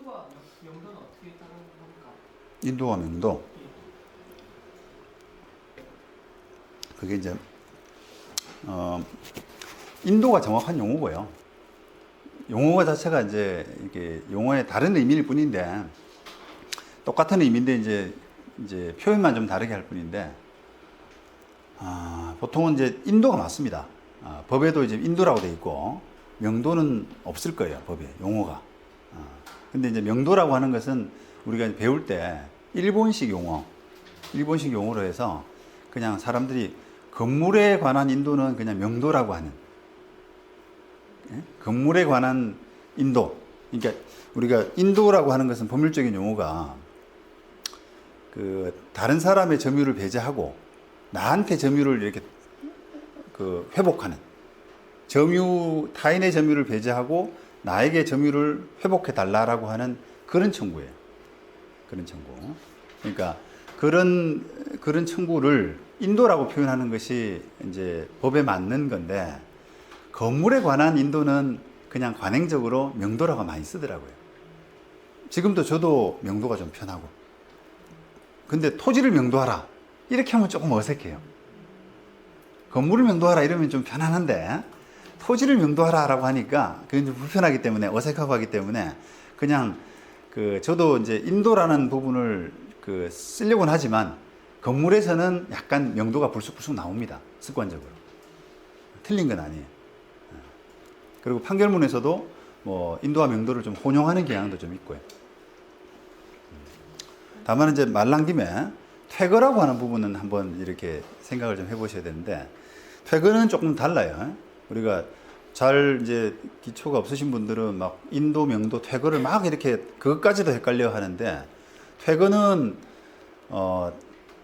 인도와 명도는 어떻게 다른 겁니까? 인도와 명도. 그게 이제 인도가 정확한 용어고요. 용어 자체가 이게 용어의 다른 의미일 뿐인데 똑같은 의미인데 이제 표현만 좀 다르게 할 뿐인데 보통은 이제 인도가 맞습니다. 법에도 이제 인도라고 돼 있고 명도는 없을 거예요. 법에 용어가. 근데 이제 명도라고 하는 것은 우리가 배울 때 일본식 용어로 해서 그냥 사람들이 건물에 관한 인도는 그냥 명도라고 하는, 예? 건물에 관한 인도. 그러니까 우리가 인도라고 하는 것은 법률적인 용어가 그 다른 사람의 점유를 배제하고 나한테 점유를 이렇게 그 회복하는, 타인의 점유를 배제하고 나에게 점유를 회복해 달라라고 하는 그런 청구예요. 그런 청구. 그러니까 그런 청구를 인도라고 표현하는 것이 이제 법에 맞는 건데, 건물에 관한 인도는 그냥 관행적으로 명도라고 많이 쓰더라고요. 지금도 저도 명도가 좀 편하고. 근데 토지를 명도하라 이렇게 하면 조금 어색해요. 건물을 명도하라 이러면 좀 편안한데 토지를 명도하라라고 하니까 그게 좀 불편하기 때문에, 어색하고 하기 때문에 그냥 저도 이제 인도라는 부분을 쓰려고는 하지만 건물에서는 약간 명도가 불쑥불쑥 나옵니다. 습관적으로. 틀린 건 아니에요. 그리고 판결문에서도 뭐 인도와 명도를 좀 혼용하는 경향도 좀 있고요. 다만 이제 말 난 김에 퇴거라고 하는 부분은 한번 이렇게 생각을 좀 해보셔야 되는데, 퇴거는 조금 달라요. 우리가 잘 이제 기초가 없으신 분들은 막 인도, 명도, 퇴거를 막 이렇게 그것까지도 헷갈려 하는데, 퇴거는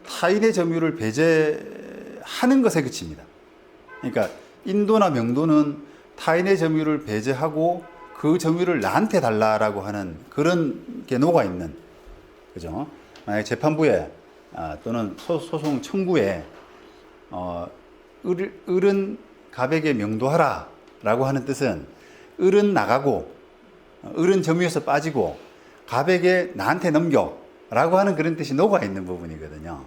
타인의 점유를 배제하는 것에 그칩니다. 그러니까 인도나 명도는 타인의 점유를 배제하고 그 점유를 나한테 달라라고 하는 그런 게 녹아 있는, 그죠? 만약에 재판부에 또는 소송 청구에 을은 갑에게 명도하라 라고 하는 뜻은 을은 나가고 을은 점유에서 빠지고 갑에게 나한테 넘겨 라고 하는 그런 뜻이 녹아 있는 부분이거든요.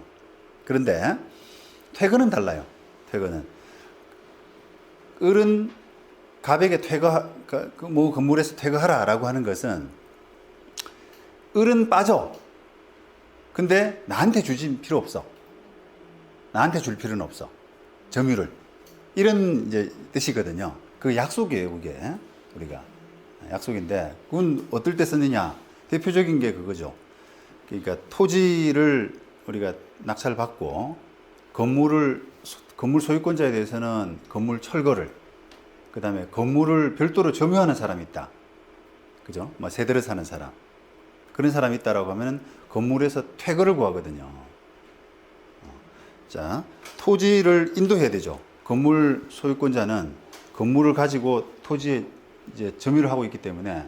그런데 퇴거는 달라요. 퇴거는 을은 갑에게 뭐 건물에서 퇴거하라 라고 하는 것은 을은 빠져. 근데 나한테 주지 필요 없어. 나한테 줄 필요는 없어. 점유를. 이런 이제 뜻이거든요. 그 약속이에요, 그게. 우리가. 약속인데, 그건 어떨 때 쓰느냐. 대표적인 게 그거죠. 그러니까 토지를 우리가 낙찰 받고 건물 소유권자에 대해서는 건물 철거를, 그 다음에 건물을 별도로 점유하는 사람이 있다. 그죠? 뭐 세대를 사는 사람. 그런 사람이 있다라고 하면 건물에서 퇴거를 구하거든요. 자, 토지를 인도해야 되죠. 건물 소유권자는 건물을 가지고 토지에 이제 점유를 하고 있기 때문에,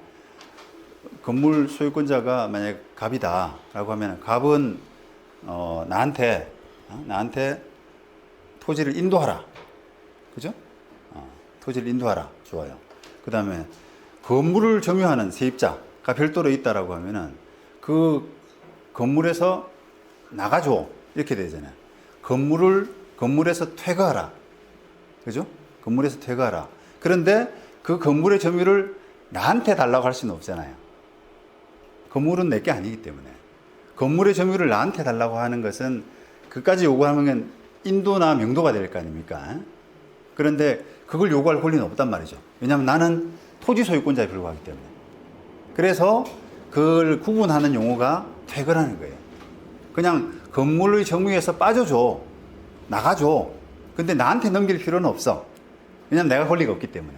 건물 소유권자가 만약 갑이다라고 하면 갑은 나한테 토지를 인도하라. 그죠? 토지를 인도하라. 좋아요. 그 다음에 건물을 점유하는 세입자가 별도로 있다라고 하면은 그 건물에서 나가줘. 이렇게 되잖아요. 건물에서 퇴거하라. 그죠? 건물에서 퇴거하라. 그런데 그 건물의 점유를 나한테 달라고 할 수는 없잖아요. 건물은 내게 아니기 때문에. 건물의 점유를 나한테 달라고 하는 것은 그까지 요구하면 인도나 명도가 될 거 아닙니까? 그런데 그걸 요구할 권리는 없단 말이죠. 왜냐하면 나는 토지 소유권자에 불과하기 때문에. 그래서 그걸 구분하는 용어가 퇴거라는 거예요. 그냥 건물의 점유에서 빠져줘. 나가줘. 근데 나한테 넘길 필요는 없어. 왜냐면 내가 권리가 없기 때문에.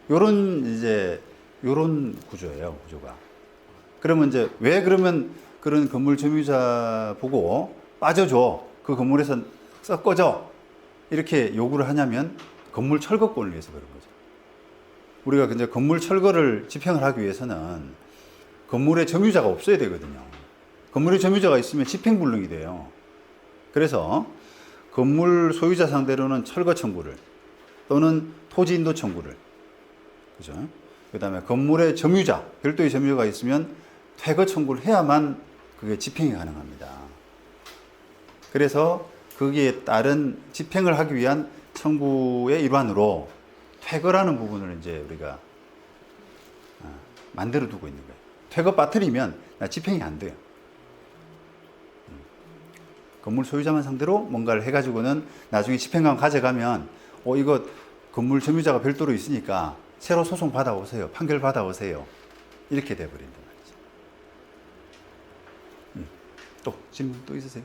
요런 구조예요, 구조가. 그러면 이제 왜 그러면 그런 건물 점유자 보고 빠져줘. 그 건물에서 썩 꺼져. 이렇게 요구를 하냐면 건물 철거권을 위해서 그런 거죠. 우리가 이제 건물 철거를 집행을 하기 위해서는 건물의 점유자가 없어야 되거든요. 건물의 점유자가 있으면 집행불능이 돼요. 그래서 건물 소유자 상대로는 철거 청구를 또는 토지 인도 청구를, 그죠? 그다음에 건물의 점유자, 별도의 점유자가 있으면 퇴거 청구를 해야만 그게 집행이 가능합니다. 그래서 거기에 따른 집행을 하기 위한 청구의 일환으로 퇴거라는 부분을 이제 우리가 만들어 두고 있는 거예요. 퇴거 빠뜨리면 나 집행이 안 돼요. 건물 소유자만 상대로 뭔가를 해가지고는 나중에 집행관 가져가면 이거 건물 점유자가 별도로 있으니까 새로 소송 받아오세요. 판결 받아오세요. 이렇게 돼버린단 말이죠. 또 질문 또 있으세요?